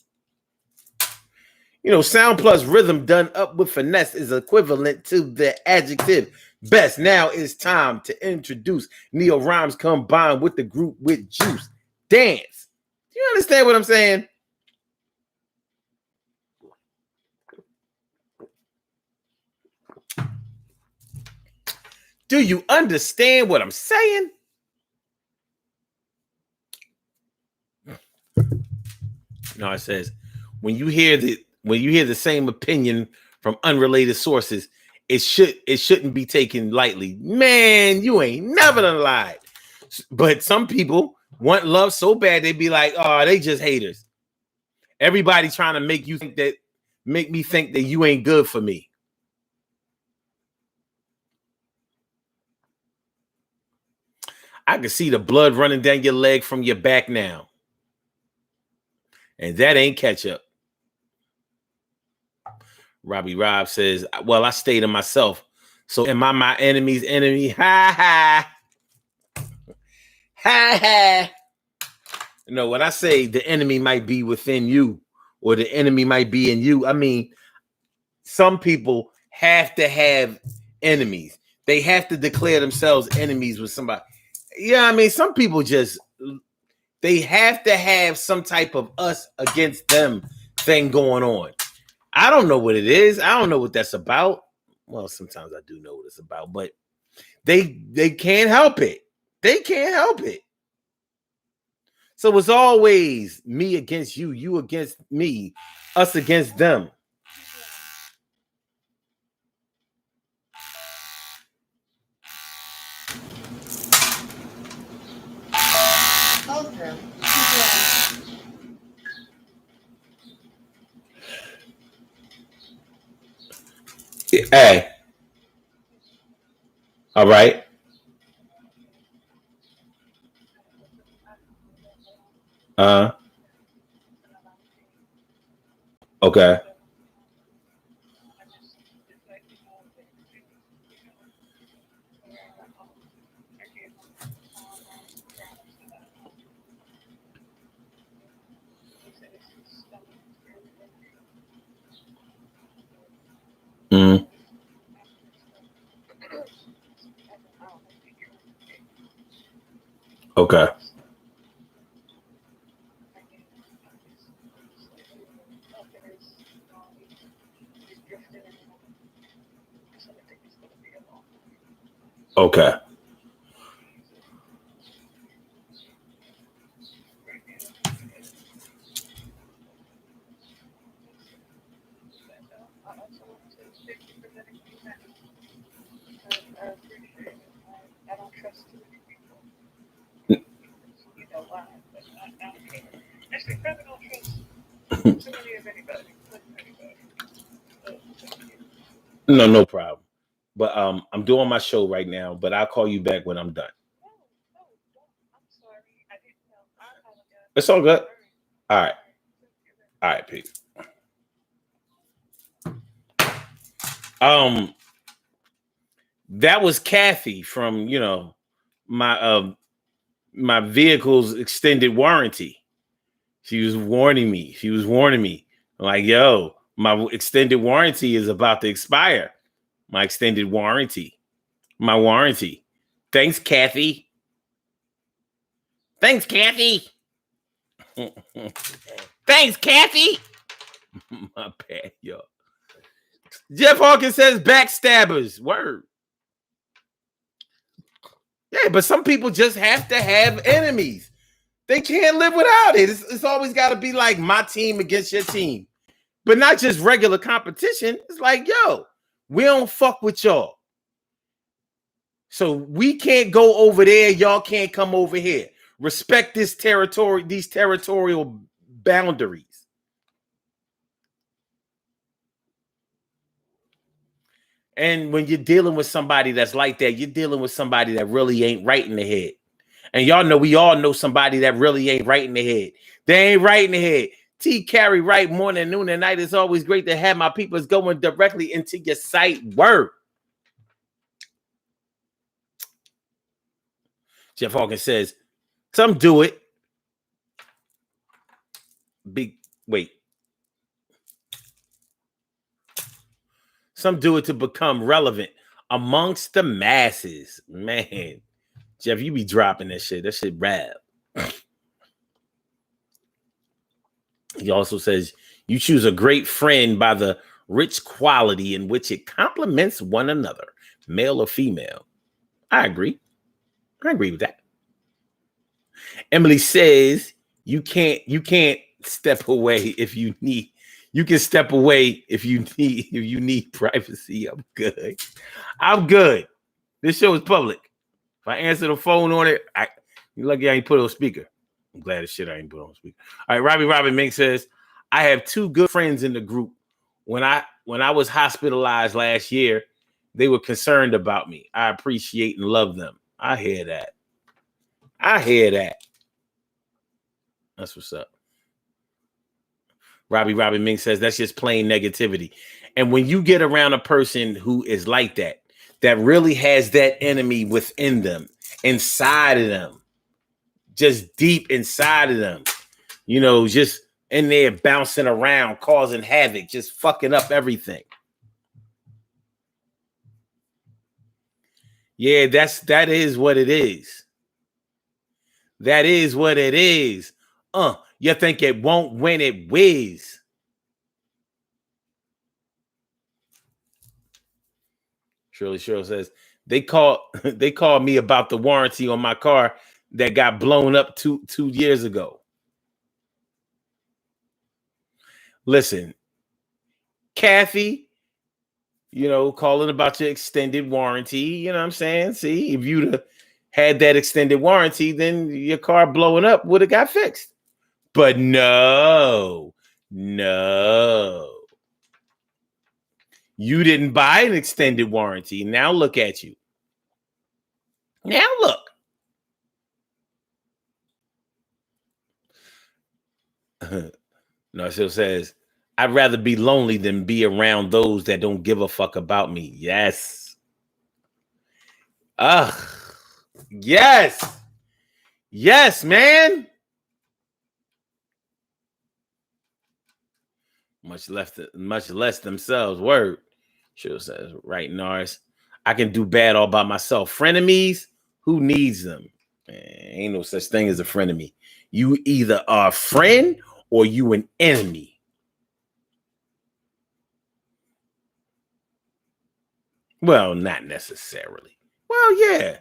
Sound plus rhythm done up with finesse is equivalent to the adjective best. Now it's time to introduce neo rhymes combined with the group with juice. Dance. Do you understand what I'm saying? Do you understand what I'm saying? No, it says when you hear the same opinion from unrelated sources, it shouldn't be taken lightly. Man, you ain't never done lied. But some people want love so bad they be like, oh, they just haters. Everybody trying to make me think that you ain't good for me. I can see the blood running down your leg from your back now. And that ain't ketchup. Robbie Rob says, well, I stay to myself. So am I my enemy's enemy? Ha ha. Ha ha. When I say the enemy might be within you or the enemy might be in you, I mean, some people have to have enemies. They have to declare themselves enemies with somebody. Yeah, I mean, some people they have to have some type of us against them thing going on. I don't know what it is. I don't know what that's about. Well, sometimes I do know what it's about, but they can't help it. They can't help it. So it's always me against you, you against me, us against them. Hey. All right. Okay. Okay. Okay. No, no problem. But I'm doing my show right now, but I'll call you back when I'm done. It's all good. All right. All right, Pete. Um, that was Kathy from, my my vehicle's extended warranty. She was warning me. She was warning me. Like, yo, my extended warranty is about to expire. My extended warranty. My warranty. Thanks, Kathy. Thanks, Kathy. Thanks, Kathy. My bad, yo. Jeff Hawkins says backstabbers. Word. Yeah, but some people just have to have enemies. They can't live without it. It's always got to be like my team against your team, but not just regular competition. It's like, yo, we don't fuck with y'all. So we can't go over there. Y'all can't come over here. Respect this territory, these territorial boundaries. And when you're dealing with somebody that's like that, you're dealing with somebody that really ain't right in the head. And y'all know, we all know somebody that really ain't right in the head. They ain't right in the head. T carry right morning, noon, and night. It's always great to have my peoples going directly into your site. Word. Jeff Hawkins says, some do it. Wait. Some do it to become relevant amongst the masses. Man, Jeff, you be dropping that shit. That shit rap. He also says, you choose a great friend by the rich quality in which it complements one another, male or female. I agree. I agree with that. Emily says, you can't step away if you need. You can step away if you need privacy. I'm good. I'm good. This show is public. If I answer the phone on it, you're lucky I ain't put it on speaker. I'm glad as shit I ain't put it on speaker. All right, Robin Mink says, I have two good friends in the group. When I was hospitalized last year, they were concerned about me. I appreciate and love them. I hear that. That's what's up. Robin Mink says, that's just plain negativity. And when you get around a person who is like that really has that enemy within them, inside of them, just deep inside of them, just in there bouncing around, causing havoc, just fucking up everything. Yeah, that is what it is. That is what it is. You think it won't when it whiz. Shirley Cheryl says, they called me about the warranty on my car that got blown up two years ago. Listen, Kathy, calling about your extended warranty. You know what I'm saying? See, if you'd had that extended warranty, then your car blowing up would have got fixed. But no. You didn't buy an extended warranty. Now look at you. Now look. Narcisse says, I'd rather be lonely than be around those that don't give a fuck about me. Yes. Yes. Yes, man. Much less themselves. Word. Sure says, right, Nars. I can do bad all by myself. Frenemies, who needs them? Ain't no such thing as a frenemy. You either are a friend or you an enemy. Well, not necessarily. Well, yeah.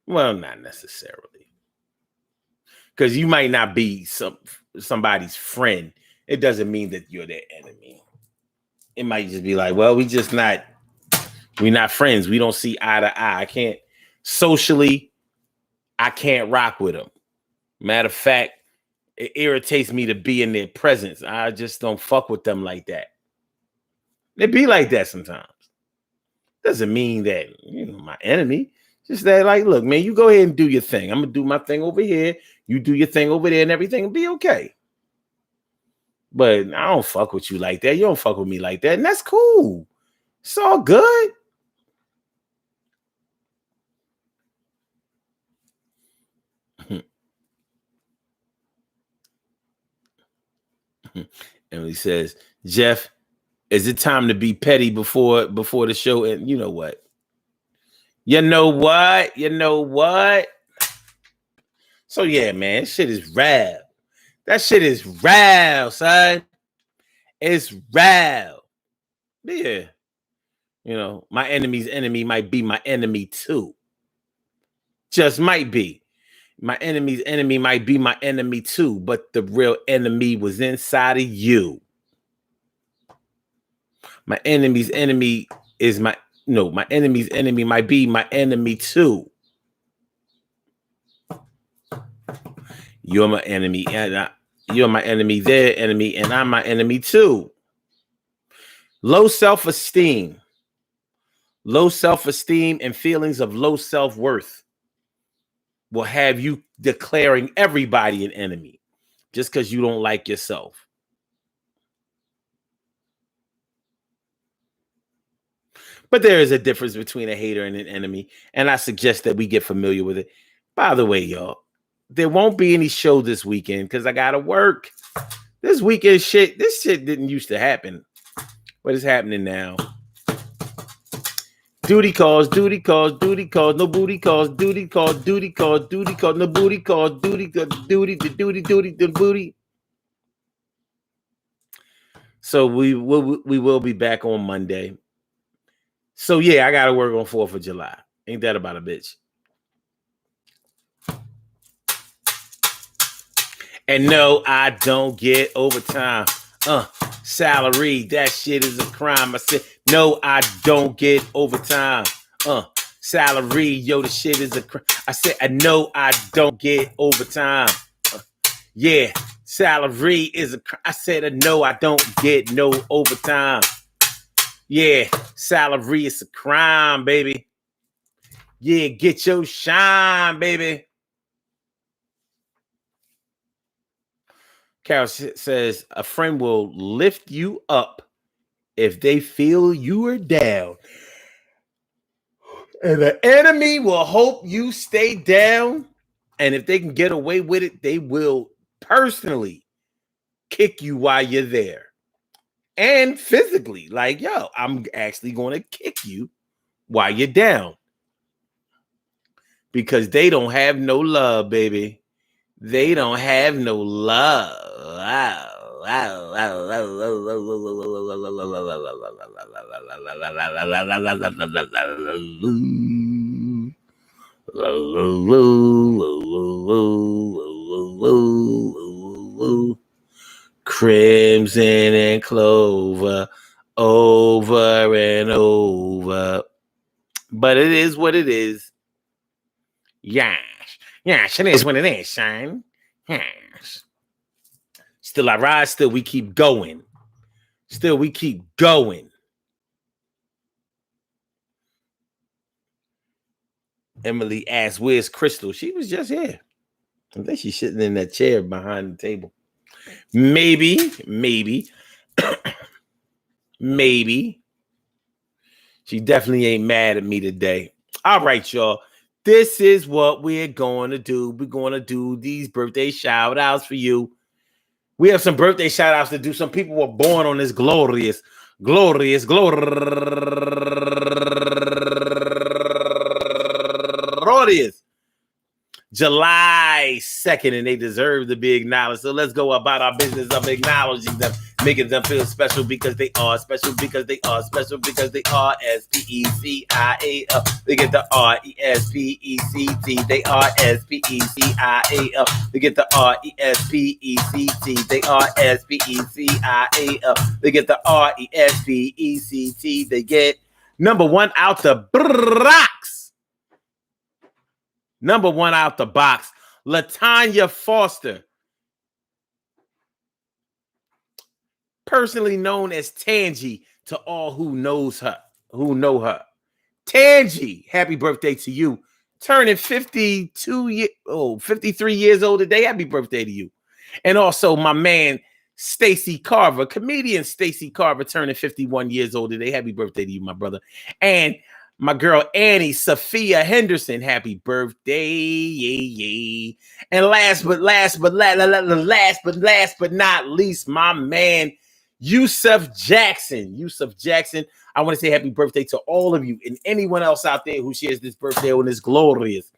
Well, not necessarily. Because you might not be somebody's friend. It doesn't mean that you're their enemy. It might just be like, well, we're not friends. We don't see eye to eye. I can't socially, I can't rock with them. Matter of fact, it irritates me to be in their presence. I just don't fuck with them like that. It be like that sometimes. Doesn't mean that my enemy. Just that, like, look, man, you go ahead and do your thing. I'm gonna do my thing over here. You do your thing over there, and everything will be okay. But I don't fuck with you like that. You don't fuck with me like that, and that's cool. It's all good. And he says, Jeff, is it time to be petty before the show? And you know what? You know what? So yeah, man, shit is real. That shit is real, son. It's real. Yeah. My enemy's enemy might be my enemy too. Just might be. My enemy's enemy might be my enemy too, but the real enemy was inside of you. My enemy's enemy is my enemy's enemy might be my enemy too. You're my enemy, and you're my enemy, their enemy, and I'm my enemy too. Low self-esteem and feelings of low self-worth will have you declaring everybody an enemy just because you don't like yourself. But there is a difference between a hater and an enemy, and I suggest that we get familiar with it. By the way, y'all, there won't be any show this weekend because I gotta work. This weekend this shit didn't used to happen. What is happening now? Duty calls, no booty calls, duty calls, no booty calls, the booty. So we will be back on Monday. So yeah, I gotta work on 4th of July. Ain't that about a bitch? And no, I don't get overtime. Salary, that shit is a crime. I said, no, I don't get overtime. Salary, yo, the shit is a crime. I said, no, I don't get overtime. Yeah, salary is a crime. I said, no, I don't get no overtime. Yeah, salary is a crime, baby. Yeah, get your shine, baby. Carol says, a friend will lift you up if they feel you are down. And the enemy will hope you stay down. And if they can get away with it, they will personally kick you while you're there. And physically, like, yo, I'm actually going to kick you while you're down. Because they don't have no love, baby. They don't have no love. Crimson and clover over and over. But it is what it is. Yes, it is what it is, son. Yes. Still I rise, still we keep going. Still we keep going. Emily asked, where's Crystal? She was just here. I think she's sitting in that chair behind the table. Maybe. Maybe. She definitely ain't mad at me today. All right, y'all. This is what we're going to do. We're going to do these birthday shout outs for you. We have some birthday shout outs to do. Some people were born on this glorious July 2nd, and they deserve to be acknowledged. So let's go about our business of acknowledging them, making them feel special because they are special, because they are special, because they are S-P-E-C-I-A-L. They get the R-E-S-P-E-C-T. They are S-P-E-C-I-A-L. They get the R-E-S-P-E-C-T. They are S-P-E-C-I-A-L. They get the R-E-S-P-E-C-T. They get number one out the box. Number one out the box, Latanya Foster, personally known as Tangi to all who know her. Tangi, happy birthday to you. Turning 53 years old today. Happy birthday to you. And also my man, Stacy Carver, comedian Stacy Carver, turning 51 years old today. Happy birthday to you, my brother. And my girl Annie Sophia Henderson, happy birthday. Yay. And last but not least, my man Yusuf Jackson. I want to say happy birthday to all of you and anyone else out there who shares this birthday on this glorious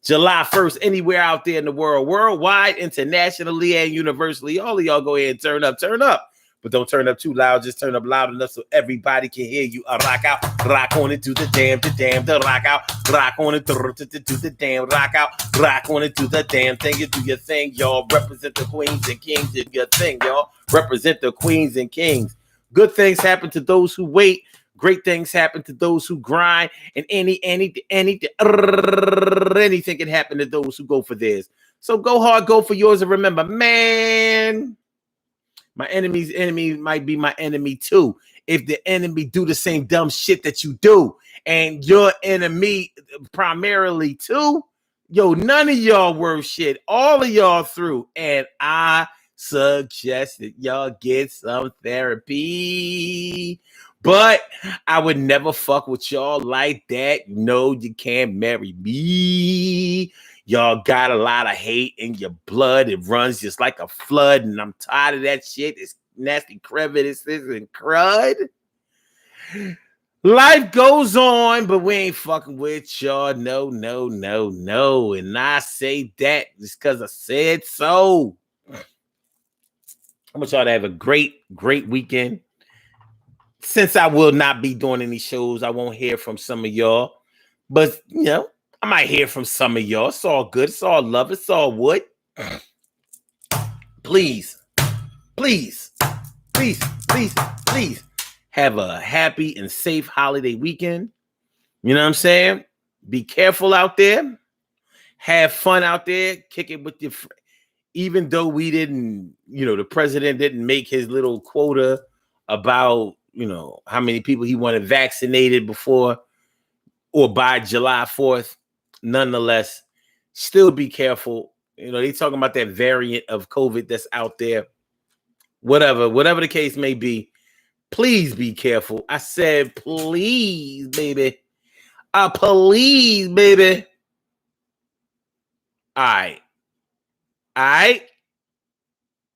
July 1st, anywhere out there in the world, worldwide, internationally, and universally. All of y'all go ahead and turn up. But don't turn up too loud. Just turn up loud enough so everybody can hear you. Rock out, rock on it, do the damn, the rock out, rock on it, do the damn, rock out, rock on it, do the damn thing. You do your thing, y'all. Represent the queens and kings. Do your thing, y'all. Represent the queens and kings. Good things happen to those who wait. Great things happen to those who grind, and anything can happen to those who go for theirs. So go hard, go for yours, and remember, man, my enemy's enemy might be my enemy too. If the enemy do the same dumb shit that you do, and your enemy primarily too, yo, none of y'all worth shit. All of y'all through, and I suggest that y'all get some therapy. But I would never fuck with y'all like that. No, you can't marry me. Y'all got a lot of hate in your blood. It runs just like a flood, and I'm tired of that shit. It's nasty crevices and crud. Life goes on, but we ain't fucking with y'all. No. And I say that just because I said so. I want y'all to have a great weekend. Since I will not be doing any shows, I won't hear from some of y'all. But, you know, I might hear from some of y'all. It's all good. It's all love. It's all wood. Please have a happy and safe holiday weekend. You know what I'm saying? Be careful out there. Have fun out there. Kick it with your friends. Even though we didn't, the president didn't make his little quota about, how many people he wanted vaccinated before or by July 4th. Nonetheless, still be careful. They talking about that variant of COVID that's out there. Whatever the case may be, please be careful. I said, please, baby. Please, baby. All right.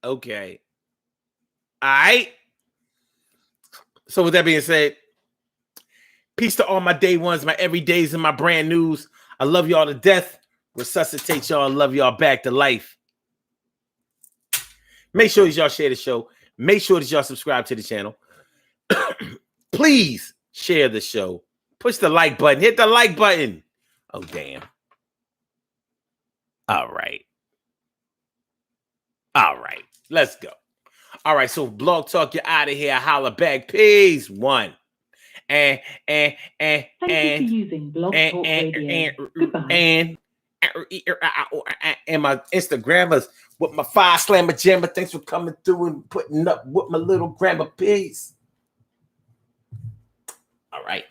Okay. All right. So with that being said, peace to all my day ones, my everydays, and my brand news. I love y'all to death. Resuscitate y'all and love y'all back to life. Make sure that y'all share the show. Make sure that y'all subscribe to the channel. Please share the show. Push the like button. Hit the like button. Oh, damn. All right. Let's go. All right. So Blog Talk, you're out of here. Holla back. Peace. One. Thank you for using Blog Talk Radio. Goodbye. And my Instagrammers with my 5 slammer jammer. Thanks for coming through and putting up with my little grammar piece. All right.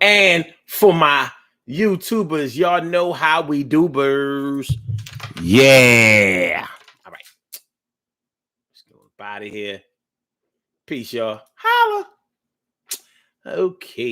And for my YouTubers, y'all know how we do burrs. Yeah. All right. Let's go out of here. Peace, y'all. Holla. Okay.